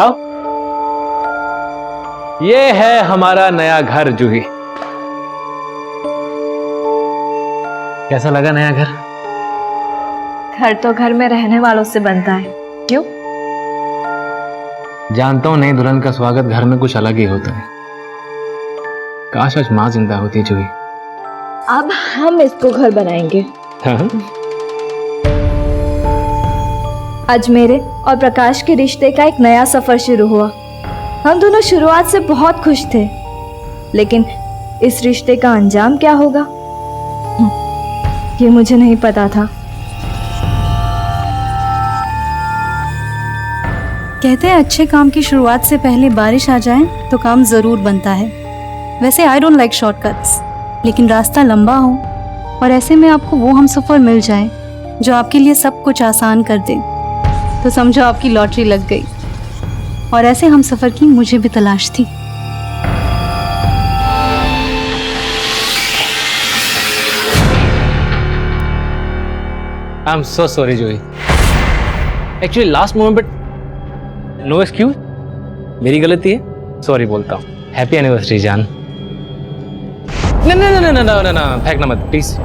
आओ। ये है हमारा नया घर जूही। कैसा लगा नया घर? घर तो घर में रहने वालों से बनता है, क्यों? जानता हूं नई दुल्हन का स्वागत घर में कुछ अलग ही होता है। काश आज माँ जिंदा होती जूही। अब हम इसको घर बनाएंगे। हाँ? आज मेरे और प्रकाश के रिश्ते का एक नया सफर शुरू हुआ। हम दोनों शुरुआत से बहुत खुश थे, लेकिन इस रिश्ते का अंजाम क्या होगा ये मुझे नहीं पता था। कहते हैं अच्छे काम की शुरुआत से पहले बारिश आ जाए तो काम जरूर बनता है। वैसे आई डोंट लाइक शॉर्टकट्स, लेकिन रास्ता लंबा हो और ऐसे में आपको वो हमसफर मिल जाए जो आपके लिए सब कुछ आसान कर दे, तो समझो आपकी लॉटरी लग गई। और ऐसे हमसफर की मुझे भी तलाश थी। I am so sorry Juhi. Actually last moment but no excuse, मेरी गलती है, सॉरी बोलता हूँ। हैप्पी एनिवर्सरी जान। ना फेंकना मत प्लीज।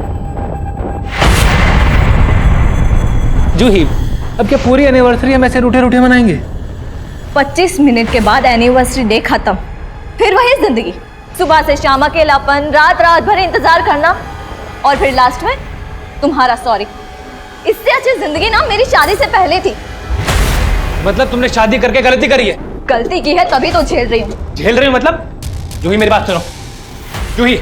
जूही अब क्या पूरी एनिवर्सरी हम ऐसे रूठे रूठे मनाएंगे? 25 मिनट के बाद एनिवर्सरी डे खत्म, फिर वही जिंदगी, सुबह से शाम अकेलापन, रात रात भर इंतजार करना, और फिर लास्ट में तुम्हारा सॉरी। इससे अच्छी जिंदगी ना मेरी शादी से पहले थी। मतलब तुमने शादी करके गलती करी है? गलती की है तभी तो झेल रही हूँ। झेल रही हूँ मतलब? जूही मेरी बात सुनो। जूही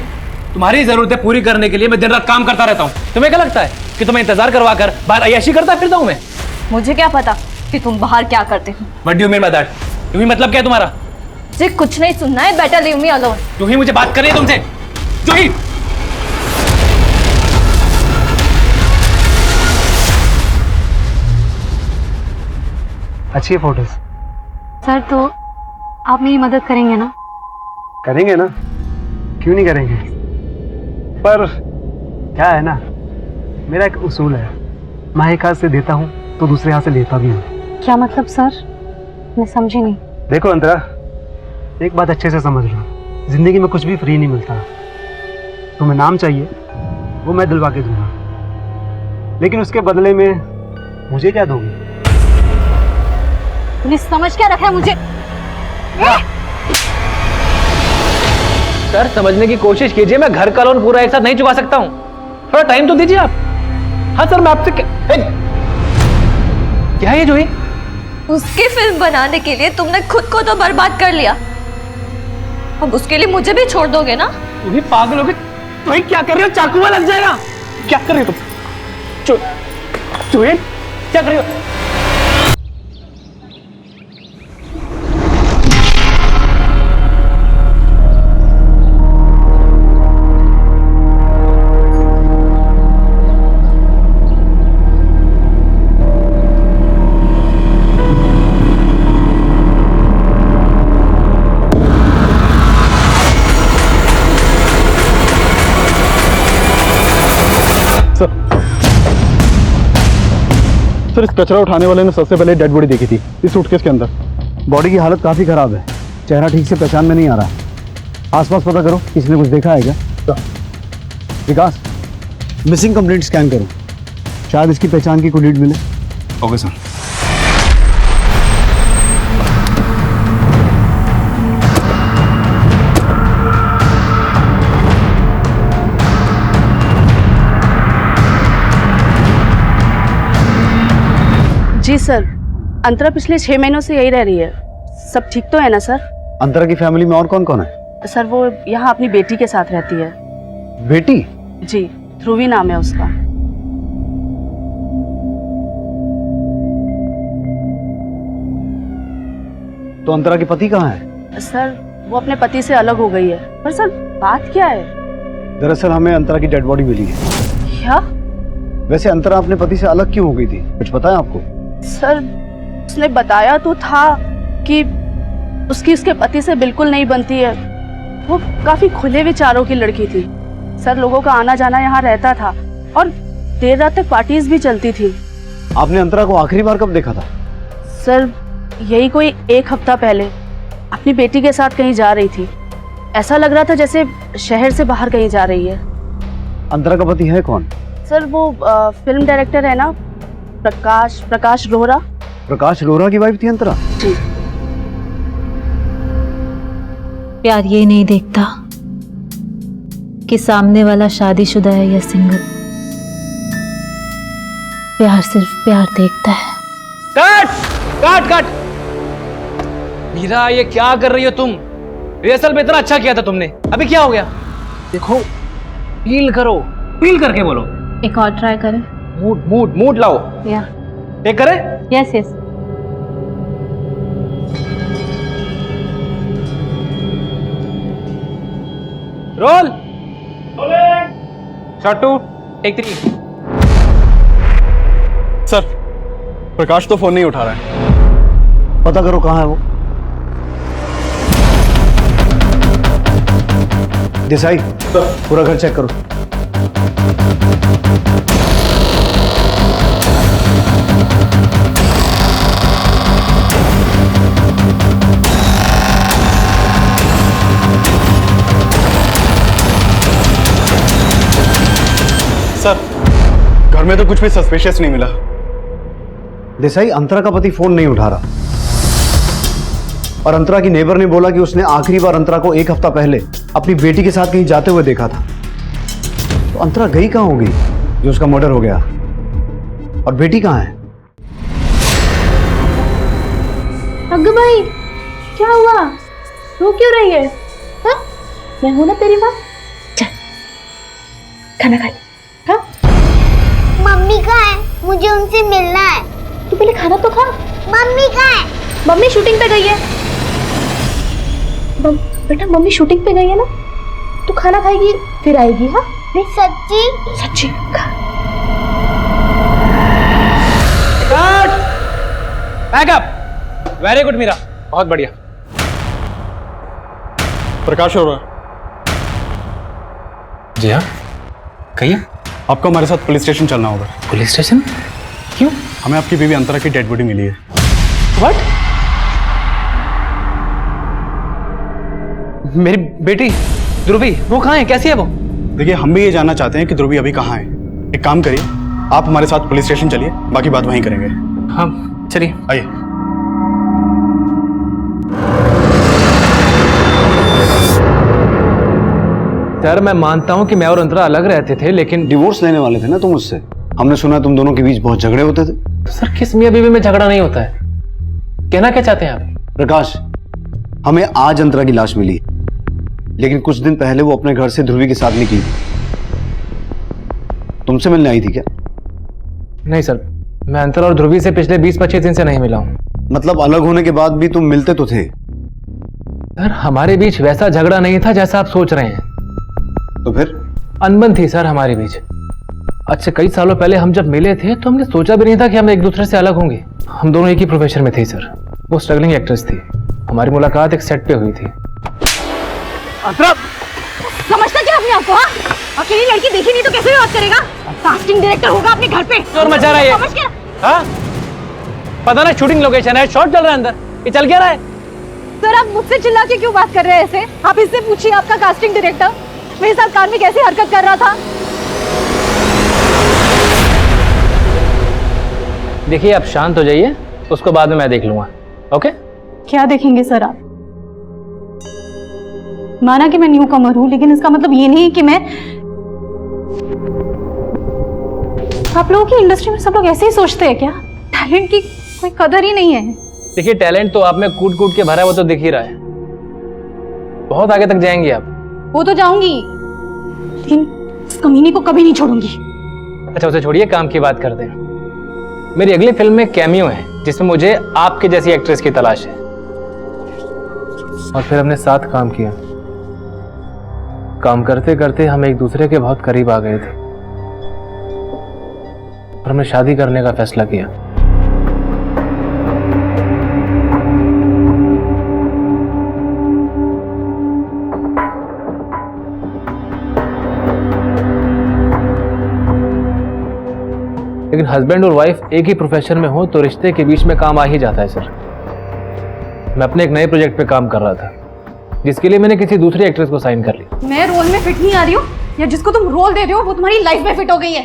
तुम्हारी जरूरतें पूरी करने के लिए मैं दिन रात काम करता रहता हूँ। तुम्हें क्या लगता है कि तुम्हें इंतजार करवा कर बाहर अय्याशी करता फिरता हूँ मैं? मुझे क्या पता कि तुम बाहर क्या करते हो। What do you mean by that? जूही मतलब क्या है तुम्हारा? मुझे कुछ नहीं सुनना है, बेटर लीव मी अलोन। जूही मुझे बात करनी है तुमसे। जूही अच्छी है फोटोज। सर तो आप मेरी मदद करेंगे ना? करेंगे ना, क्यों नहीं करेंगे। पर क्या है ना, मेरा एक उसूल है, मैं एक हाथ से देता हूँ तो दूसरे हाथ से लेता भी हूँ। क्या मतलब सर? मैं समझी नहीं। देखो अंतरा, एक बात अच्छे से समझ लो, जिंदगी में कुछ भी फ्री नहीं मिलता। तुम्हें नाम चाहिए वो मैं दिलवा के दूंगा, लेकिन उसके बदले में मुझे क्या दोगी? तूने समझ क्या रखा है मुझे? सर समझने की कोशिश कीजिए, मैं घर का लोन पूरा एक साथ नहीं चुका सकता हूँ, थोड़ा टाइम तो दीजिए आप। हाँ सर मैं आपसे क्या है ये जूही? उसकी फिल्म बनाने के लिए तुमने खुद को तो बर्बाद कर लिया, अब उसके लिए मुझे भी छोड़ दोगे ना? तुम्ही पागल हो गए? तुम्हें क्या कर रहे हो? चाकू में लग जाएगा। क्या कर रहे हो तुम? जूही क्या कर रहे हो? सर इस कचरा उठाने वाले ने सबसे पहले डेड बॉडी देखी थी इस सूटकेस के अंदर। बॉडी की हालत काफ़ी ख़राब है, चेहरा ठीक से पहचान में नहीं आ रहा है। आसपास पता करो, किसी ने कुछ देखा है क्या? विकास, मिसिंग कंप्लेंट स्कैन करो, शायद इसकी पहचान की कोई लीड मिले। Okay sir. जी सर, अंतरा पिछले 6 महीनों से यही रह रही है। सब ठीक तो है ना सर? अंतरा की फैमिली में और कौन कौन है? सर वो यहाँ अपनी बेटी के साथ रहती है। बेटी? जी, ध्रुवी नाम है उसका। तो अंतरा के पति कहाँ है? सर वो अपने पति से अलग हो गई है। पर सर बात क्या है? दरअसल हमें अंतरा की डेड बॉडी मिली है। क्या? वैसे अंतरा अपने पति से अलग क्यों हो गई थी, कुछ पता है आपको? सर उसने बताया तो था कि उसकी उसके पति से बिल्कुल नहीं बनती है। वो काफी खुले विचारों की लड़की थी। सर लोगों का आना जाना यहाँ रहता था और देर रात तक पार्टीज भी चलती थी। आपने अंतरा को आखिरी बार कब देखा था? सर यही कोई 1 हफ्ता पहले अपनी बेटी के साथ कहीं जा रही थी। ऐसा लग रहा था जैसे शहर से बाहर कहीं जा रही है। अंतरा का पति है कौन? सर वो फिल्म डायरेक्टर है ना, प्रकाश रोहरा। प्रकाश रोहरा की वाइफ थी अंतरा? जी। प्यार ये नहीं देखता कि सामने वाला शादीशुदा है या सिंगल। प्यार सिर्फ प्यार देखता है। Cut cut cut. मीरा, ये क्या कर रही हो तुम? रिहर्सल में इतना अच्छा किया था तुमने, अभी क्या हो गया? देखो, फील करो, फील करके बोलो। एक और ट्राई करें? मूड मूड मूड लाओ। या टेक करे? Yes yes. Roll. Shot 2 take 3। Sir, Prakash तो फोन नहीं उठा रहा है। पता करो कहाँ है वो। देसाई, पूरा घर चेक करो। सर, घर में तो कुछ भी सस्पिशियस नहीं मिला। देसाई, अंतरा का पति फोन नहीं उठा रहा और अंतरा की नेबर ने बोला कि उसने आखिरी बार अंतरा को 1 हफ्ता पहले अपनी बेटी के साथ कहीं जाते हुए देखा था। तो अंतरा गई कहाँ होगी जो उसका मर्डर हो गया? और बेटी कहाँ है? अग्गू भाई, क्या हुआ? रो क्यों रही है? हाँ? मैं हूं ना तेरी माँ। चल खाना खा ले। हाँ? मम्मी कहाँ है? मुझे उनसे मिलना है। तू पहले खाना तो खा। मम्मी कहाँ है? मम्मी शूटिंग पे गई है। बेटा मम्मी शूटिंग पे गई है ना, तू खाना खाएगी फिर आएगी। हाँ सच्ची? सच्ची खा। Cut. Backup. Very good Meera, बहुत बढ़िया। प्रकाश हो रहा। जी हाँ, कहिए। आपको हमारे साथ पुलिस स्टेशन चलना होगा। Police station? क्यों? हमें आपकी बीवी अंतरा की डेड बॉडी मिली है। व्हाट? मेरी बेटी ध्रुवी, वो कहाँ है? कैसी है वो? देखिए, हम भी ये जानना चाहते हैं कि ध्रुवी अभी कहाँ है। एक काम करिए, आप हमारे साथ पुलिस स्टेशन चलिए, बाकी बात वहीं करेंगे। हाँ चलिए। आइए। सर, मैं मानता हूँ कि मैं और अंतरा अलग रहते थे, लेकिन डिवोर्स लेने वाले थे ना तुम उससे? हमने सुना तुम दोनों के बीच बहुत झगड़े होते थे। सर, किस मियाँ बीवी में झगड़ा नहीं होता है? कहना क्या चाहते हैं आप? प्रकाश, हमें आज अंतरा की लाश मिली, लेकिन कुछ दिन पहले वो अपने घर से ध्रुवी के साथ निकली। तुमसे मिलने आई थी क्या? नहीं सर, मैं अंतरा और ध्रुवी से पिछले 20-25 दिन से नहीं मिला हूँ। मतलब अलग होने के बाद भी तुम मिलते तो थे? सर, हमारे बीच वैसा झगड़ा नहीं था जैसा आप सोच रहे हैं। तो फिर? अनबन थी सर हमारे बीच। अच्छा, कई सालों पहले हम जब मिले थे तो हमने सोचा भी नहीं था कि हम एक दूसरे से अलग होंगे। हम दोनों एक ही प्रोफेशन में थे सर। वो स्ट्रगलिंग एक्ट्रेस थी, हमारी मुलाकात एक सेट पे हुई थी। समझता क्या अपने आपको? हाँ, अकेली लड़की देखी नहीं तो कैसे बात करेगा? कास्टिंग डायरेक्टर होगा अपने घर पे। और मचा रहा है ये। समझ गया? हाँ? पता ना, शूटिंग लोकेशन है, शॉट चल रहा है अंदर, ये चल क्या रहा है? सर, आप मुझसे चिल्ला के क्यों बात कर रहे हैं ऐसे? आप इससे पूछिए, आपका कास्टिंग डायरेक्टर मेरे साथ कार में कैसे हरकत कर रहा था। देखिए, आप शांत हो जाइए, उसको बाद में मैं देख लूंगा। ओके? क्या देखेंगे सर आप? माना कि मैं न्यू कमर हूं, लेकिन इसका मतलब ये नहीं कि मैं। आप लोगों की इंडस्ट्री में सब लोग ऐसे ही सोचते हैं क्या? टैलेंट की कोई कदर ही नहीं है। देखिए, टैलेंट तो आप में कूट कूट के भरा है, वो तो दिख ही रहा है। बहुत आगे तक जाएंगे आप। वो तो जाऊंगी, लेकिन इस कमीनी को कभी नहीं छोड़ूंगी। अच्छा, उसे छोड़िए, काम की बात करते हैं। मेरी अगली फिल्म में कैमियो है, जिसमें मुझे आपके जैसी एक्ट्रेस की तलाश है। और फिर हमने साथ काम किया। काम करते करते हम एक दूसरे के बहुत करीब आ गए थे और हमने शादी करने का फैसला किया। लेकिन हस्बैंड और वाइफ एक ही प्रोफेशन में हो तो रिश्ते के बीच में काम आ ही जाता है सर। मैं अपने एक नए प्रोजेक्ट पे काम कर रहा था, जिसके लिए मैंने किसी दूसरी एक्ट्रेस को साइन कर लिया। मैं रोल में फिट नहीं आ रही हूँ, या जिसको तुम रोल दे रहे हो वो तुम्हारी लाइफ में फिट हो गई है।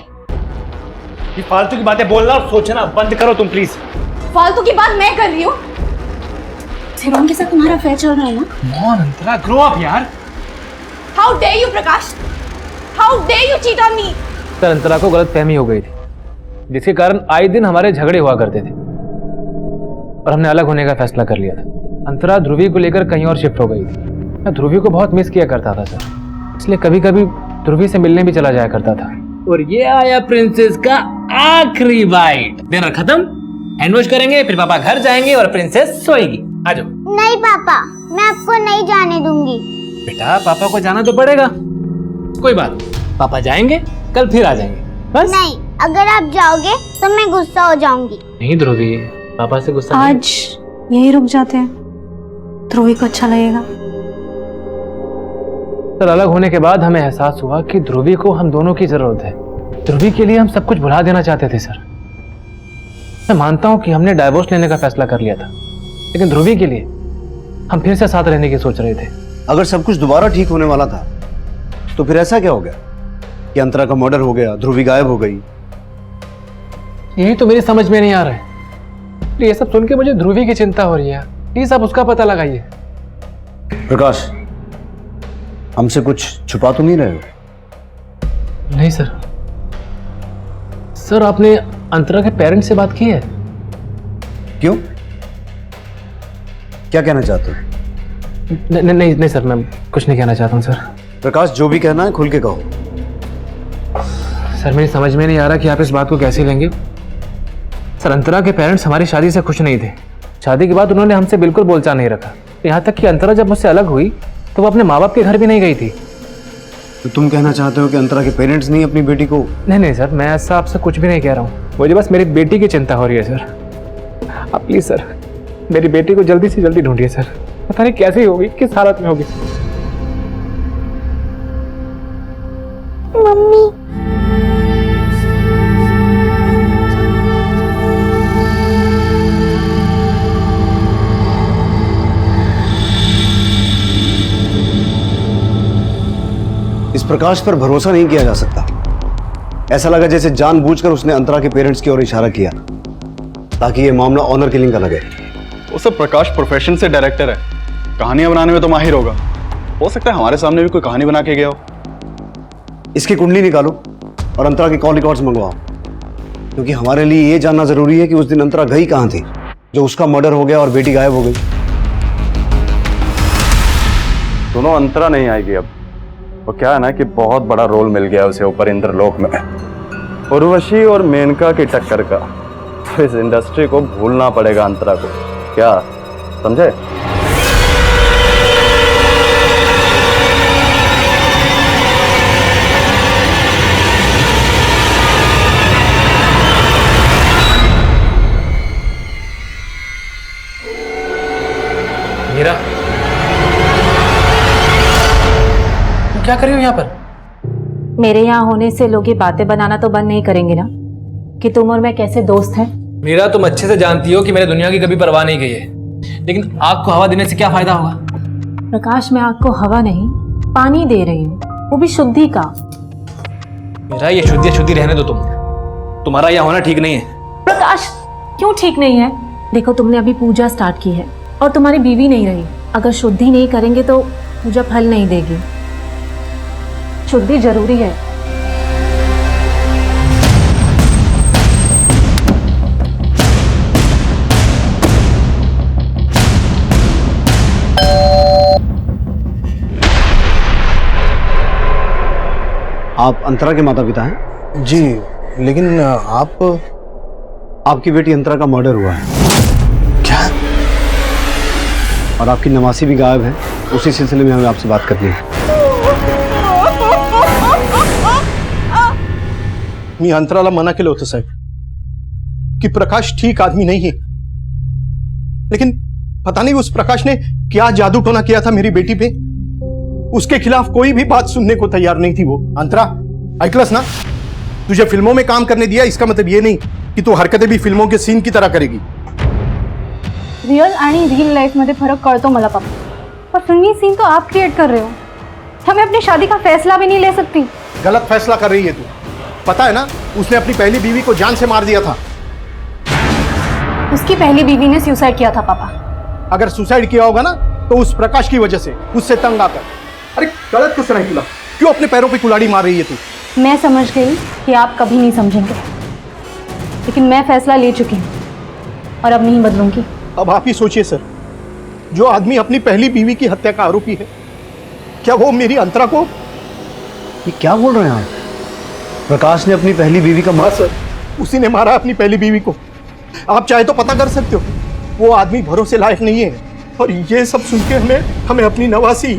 ये फालतू की बातें बोलना और सोचना बंद करो तुम प्लीज। फालतू की बात मैं कर रही हूँ। थिरोन के साथ तुम्हारा अफेयर चल रहा है ना? कौन अंतरा, ग्रो अप यार। How dare you Prakash, how dare you cheat on me. Sir, Antara को गलतफहमी हो गई थी, जिसके कारण आए दिन हमारे झगड़े हुआ करते थे और हमने अलग होने का फैसला कर लिया था। अंतरा ध्रुवी को लेकर कहीं और शिफ्ट हो गई थी। मैं ध्रुवी को बहुत मिस किया करता था सर, इसलिए कभी कभी ध्रुवी से मिलने भी चला जाया करता था। और ये आया प्रिंसेस का आखिरी बाइट। डिनर खत्म, हैंड वॉश करेंगे, फिर पापा घर जाएंगे और प्रिंसेस सोएगी। आ जाओ। नहीं पापा, मैं आपको नहीं जाने दूंगी। बेटा पापा को जाना तो पड़ेगा, कोई बात नहीं, पापा जाएंगे, कल फिर आ जाएंगे बस। नहीं, अगर आप जाओगे तो मैं गुस्सा हो जाऊंगी। नहीं ध्रुवी, पापा से गुस्सा नहीं। आज यही रुक जाते हैं, ध्रुवी को अच्छा लगेगा। सर, अलग होने के बाद हमें एहसास हुआ कि ध्रुवी को हम दोनों की जरूरत है। ध्रुवी के लिए हम सब कुछ भुला देना चाहते थे सर। मैं मानता हूं कि हमने डाइवोर्स लेने का फैसला कर लिया था, लेकिन ध्रुवी के लिए हम फिर से साथ रहने की सोच रहे थे। अगर सब कुछ दोबारा ठीक होने वाला था तो फिर ऐसा क्या हो गया कि अंतरा का मर्डर हो गया, ध्रुवी गायब हो गई? यही तो मेरी समझ में नहीं आ रहा है। ये सब सुन के मुझे ध्रुवी की चिंता हो रही है। प्लीज आप उसका पता लगाइए। प्रकाश, हमसे कुछ छुपा तो नहीं रहे हो? नहीं सर। सर, आपने अंतरा के पेरेंट्स से बात की है? क्यों, क्या कहना चाहते हो? नहीं सर, मैं कुछ नहीं कहना चाहता हूँ सर। प्रकाश, जो भी कहना है खुल के कहो। सर, मेरी समझ में नहीं आ रहा कि आप इस बात को कैसे लेंगे। सर, अंतरा के पेरेंट्स हमारी शादी से खुश नहीं थे। शादी के बाद उन्होंने हमसे बिल्कुल बोलचाल नहीं रखा। यहाँ तक कि अंतरा जब मुझसे अलग हुई तो वो अपने माँ बाप के घर भी नहीं गई थी। तो तुम कहना चाहते हो कि अंतरा के पेरेंट्स नहीं अपनी बेटी को? नहीं सर, मैं ऐसा आपसे कुछ भी नहीं कह रहा हूँ। मुझे बस मेरी बेटी की चिंता हो रही है सर। आप प्लीज सर मेरी बेटी को जल्दी से जल्दी ढूंढिए सर। पता नहीं कैसे होगी, किस हालत में होगी। मम्मी, इस प्रकाश पर भरोसा नहीं किया जा सकता। ऐसा लगा जैसे जानबूझकर उसने अंतरा के पेरेंट्स की ओर इशारा किया ताकि ये मामला ऑनर किलिंग का लगे। वो सब प्रकाश प्रोफेशन से डायरेक्टर है, कहानियां बनाने में तो माहिर होगा। हो सकता है हमारे सामने भी कोई कहानी बना के गया हो। इसकी कुंडली निकालो और अंतरा के कॉल रिकॉर्ड्स मंगवाओ, क्योंकि हमारे लिए ये जानना जरूरी है कि उस दिन अंतरा गई कहां थी जो उसका मर्डर हो गया और बेटी गायब हो गई। सुनो, अंतरा नहीं आएगी अब। वो क्या है ना कि बहुत बड़ा रोल मिल गया उसे ऊपर इंद्रलोक में, उर्वशी और मेनका की टक्कर का। तो इस इंडस्ट्री को भूलना पड़ेगा अंतरा को, क्या समझे? मीरा, तुम क्या कर रही हो यहाँ पर? मेरे यहाँ होने से लोग ये बातें बनाना तो बंद नहीं करेंगे ना कि तुम और मैं कैसे दोस्त हैं। मीरा, तुम अच्छे से जानती हो कि मैंने दुनिया की कभी परवाह नहीं की है, लेकिन आग को हवा देने से क्या फायदा होगा? प्रकाश, मैं आग को हवा नहीं पानी दे रही हूँ, वो भी शुद्धि का। मीरा, ये शुद्धि रहने दो। तुम्हारा यहाँ होना ठीक नहीं है। प्रकाश, क्यों ठीक नहीं है? देखो, तुमने अभी पूजा स्टार्ट की है और तुम्हारी बीवी नहीं रही। अगर शुद्धि नहीं करेंगे तो पूजा फल नहीं देगी। शुद्धि जरूरी है। आप अंतरा के माता पिता हैं? जी, लेकिन आपकी बेटी अंतरा का मर्डर हुआ है। क्या? और आपकी नवासी भी गायब है। उसी सिलसिले में हमें आपसे बात करनी है। मी अंतराला मना केलं होतं साहेब कि प्रकाश ठीक आदमी नहीं है, लेकिन पता नहीं उस प्रकाश ने क्या जादू टोना किया था मेरी बेटी पे। उसके खिलाफ कोई भी बात सुनने को तैयार नहीं थी वो। अंतरा, ऐकलंस ना, तुझे फिल्मों में काम करने दिया, इसका मतलब ये नहीं कि तू हरकतें भी फिल्मों के सीन की तरह करेगी। रियल आणि रियल लाईफमध्ये फरक कळतो मला पापा, पर फिल्मी सीन तो आप क्रिएट कर रहे हो। हमें अपनी शादी का फैसला भी नहीं ले सकती। गलत फैसला कर रही है तू। पता है ना, उसने अपनी पहली बीवी को जान से मार दिया था। उसकी पहली बीवी ने सुसाइड किया था पापा। अगर सुसाइड किया होगा ना तो उस प्रकाश की वजह से, उससे तंग आकर। अरे गलत किस तरह किया? क्यों अपने पैरों पे कुल्हाड़ी मार रही है तू? मैं समझ गई कि आप कभी नहीं समझेंगे, लेकिन मैं फैसला ले चुकी हूँ और अब नहीं बदलूंगी। अब आप ही सोचिए सर, जो आदमी अपनी पहली बीवी की हत्या का आरोपी है, क्या वो मेरी अंतरा को? ये क्या बोल रहे हैं आप? प्रकाश ने अपनी पहली बीवी का हाँ सर, उसी ने मारा अपनी पहली बीवी को। आप चाहे तो पता कर सकते हो, वो आदमी भरोसे लायक नहीं है। और ये सब सुन के हमें अपनी नवासी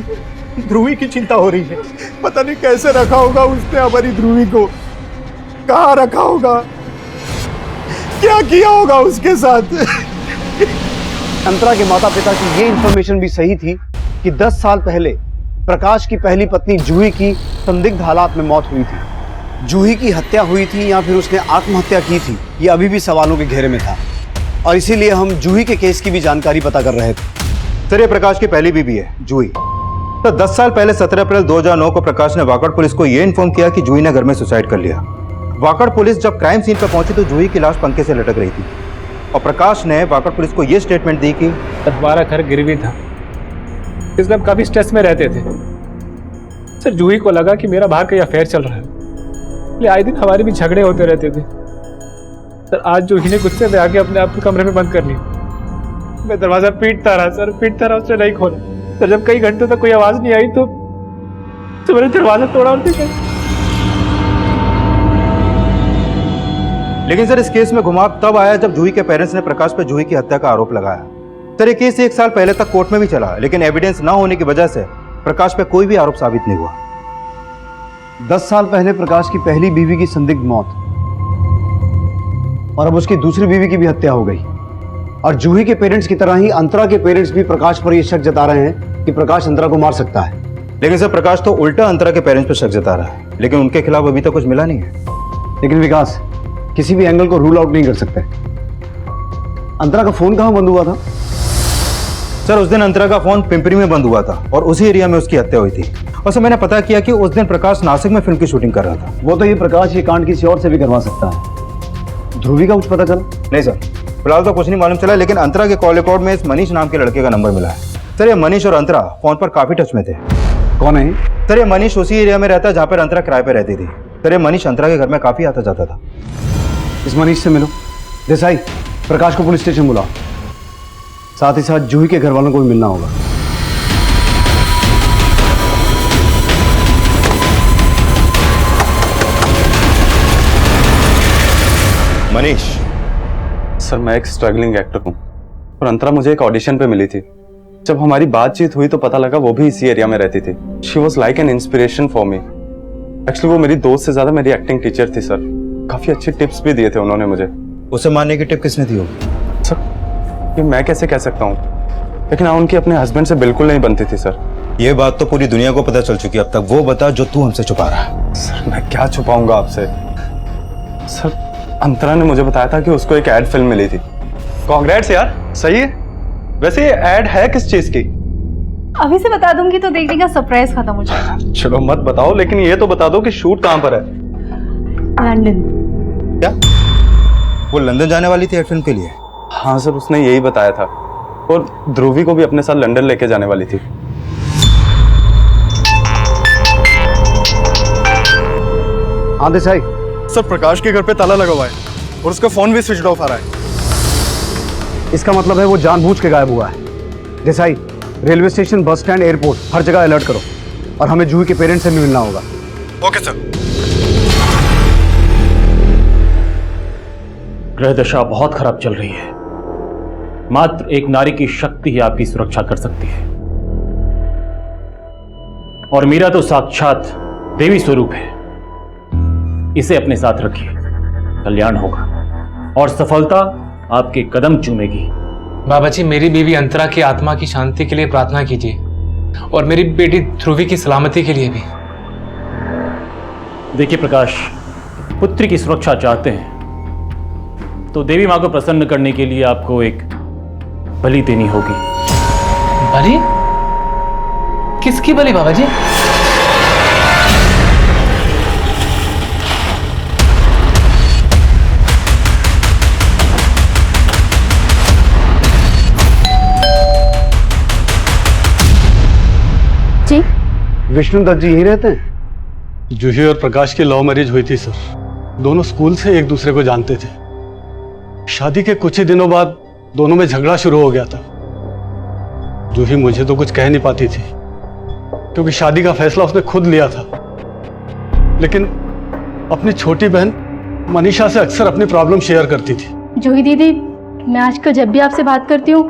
ध्रुवी की चिंता हो रही है। पता नहीं कैसे रखा होगा उसने हमारी ध्रुवी को, कहाँ रखा होगा, क्या किया होगा उसके साथ। अंतरा के माता पिता की ये इंफॉर्मेशन भी सही थी कि 10 साल पहले प्रकाश की पहली पत्नी जूही की संदिग्ध हालात में मौत हुई थी। जूही की हत्या हुई थी या फिर उसने आत्महत्या की थी, ये अभी भी सवालों के घेरे में था, और इसीलिए हम जूही के केस की भी जानकारी पता कर रहे थे। सर, ये प्रकाश की पहली बीवी है जूही। तो 10 साल पहले 17 अप्रैल 2009 को प्रकाश ने वाकड़ पुलिस को यह इन्फॉर्म किया कि जूही ने घर में सुसाइड कर लिया। वाकड़ पुलिस जब क्राइम सीन पर पहुंची तो जूही की लाश पंखे से लटक रही थी, और प्रकाश ने वाकड़ पुलिस को यह स्टेटमेंट दी कि हमारा घर गिरवी था, इसलिए हम काफी स्ट्रेस में रहते थे। सर, जूही को लगा कि मेरा बाहर कहीं अफेयर चल रहा है, ये आए दिन हमारे भी झगड़े होते रहते थे। सर, आज जूही ने गुस्से में आके अपने आप को कमरे में बंद कर लिया। मैं दरवाजा पीटता रहा सर, पीटता रहा, उसने नहीं खोला। सर, जब कई घंटों तक कोई आवाज नहीं आई तो मैंने दरवाजा तोड़ा और देखा। लेकिन सर, इस केस में घुमाव तब आया जब जूही के पेरेंट्स ने प्रकाश पर जूही की हत्या का आरोप लगाया। सर, ये केस 1 साल पहले तक कोर्ट में भी चला, लेकिन एविडेंस ना होने की वजह से प्रकाश पे कोई भी आरोप साबित नहीं हुआ। 10 साल पहले प्रकाश की पहली बीवी की संदिग्ध मौत, और अब उसकी दूसरी बीवी की भी हत्या हो गई। और जूही के पेरेंट्स की तरह ही अंतरा के पेरेंट्स भी प्रकाश पर यह शक जता रहे हैं कि प्रकाश अंतरा को मार सकता है। लेकिन सर, प्रकाश तो उल्टा अंतरा के पेरेंट्स पर शक जता रहा है, लेकिन उनके खिलाफ अभी तक कुछ मिला नहीं है। लेकिन विकास, किसी भी एंगल को रूल आउट नहीं कर सकते। अंतरा का फोन कहां बंद हुआ था? सर, उस दिन अंतरा का फोन पिंपरी में बंद हुआ था और उसी एरिया में उसकी हत्या हुई थी। और सर, मैंने पता किया कि उस दिन प्रकाश नासिक में फिल्म की शूटिंग कर रहा था। वो तो ये प्रकाश ये कांड किसी और से भी करवा सकता है। ध्रुवी का कुछ पता चला? नहीं सर, फिलहाल तो कुछ नहीं मालूम चला, लेकिन अंतरा के कॉल रिकॉर्ड में इस मनीष नाम के लड़के का नंबर मिला है। सर, ये मनीष और अंतरा फोन पर काफी टच में थे। कौन है? सर, ये मनीष उसी एरिया में रहता है जहाँ पर अंतरा किराए पे रहती थी। सर, ये मनीष अंतरा के घर में काफी आता जाता था। इस मनीष से मिलो। देसाई, प्रकाश को पुलिस स्टेशन बुलाओ, साथ ही साथ जूही के घर वालों को भी मिलना होगा। मनीष। सर, मैं एक स्ट्रगलिंग एक्टर हूँ और अंतरा मुझे एक ऑडिशन पे मिली थी। जब हमारी बातचीत हुई तो पता लगा वो भी इसी एरिया में रहती थी। She was like an inspiration for me. Actually वो मेरी दोस्त से ज्यादा मेरी एक्टिंग टीचर थी सर। काफी अच्छे टिप्स भी दिए थे उन्होंने मुझे। उसे मारने की टिप किसने दी होगी? सर, ये मैं कैसे कह सकता हूँ, लेकिन हाँ, उनकी अपने हस्बैंड से बिल्कुल नहीं बनती थी सर। ये बात तो पूरी दुनिया को पता चल चुकी है। अब तक वो बता जो तू हमसे छुपा रहा है। सर, मैं क्या छुपाऊंगा आपसे। सर, अंतरा ने मुझे बताया था कि उसको एक एड फिल्म मिली थी। कांग्रेट्स यार, सही है। वैसे ये एड है किस चीज की? अभी से बता दूंगी तो देखने का सरप्राइज खत्म हो जाएगा। चलो मत बताओ, लेकिन ये तो बता दो कि शूट कहाँ पर है। लंदन। क्या वो लंदन जाने वाली थी एड फिल्म के लिए? हाँ सर, उसने यही बताया था, और ध्रुवी को भी अपने साथ लंदन लेके जाने वाली थी। हाँ देसाई। सर, प्रकाश के घर पे ताला लगा हुआ है और उसका फोन भी स्विच ऑफ आ रहा है। इसका मतलब है वो जानबूझ के गायब हुआ है। Desai, railway station, bus stand, airport, हर जगह अलर्ट करो, और हमें जूही के पेरेंट्स से भी मिलना होगा। Okay sir. ग्रह दशा बहुत खराब चल रही है। मात्र एक नारी की शक्ति ही आपकी सुरक्षा कर सकती है, और मीरा तो साक्षात देवी स्वरूप है। इसे अपने साथ रखिए, कल्याण होगा और सफलता आपके कदम चूमेगी। बाबा जी, मेरी बीवी अंतरा की आत्मा की शांति के लिए प्रार्थना कीजिए, और मेरी बेटी ध्रुवी की सलामती के लिए भी। देखिए प्रकाश, पुत्री की सुरक्षा चाहते हैं तो देवी मां को प्रसन्न करने के लिए आपको एक बलि देनी होगी। बलि? किसकी बलि बाबा जी? जी विष्णु दत्त जी यही रहते हैं? जूही और प्रकाश की लव मैरिज हुई थी सर। दोनों स्कूल से एक दूसरे को जानते थे। शादी के कुछ ही दिनों बाद दोनों में झगड़ा शुरू हो गया था। जूही मुझे तो कुछ कह नहीं पाती थी क्योंकि शादी का फैसला उसने खुद लिया था, लेकिन अपनी छोटी बहन मनीषा से अक्सर अपनी प्रॉब्लम शेयर करती थी। जूही दीदी, मैं आजकल जब भी आपसे बात करती हूँ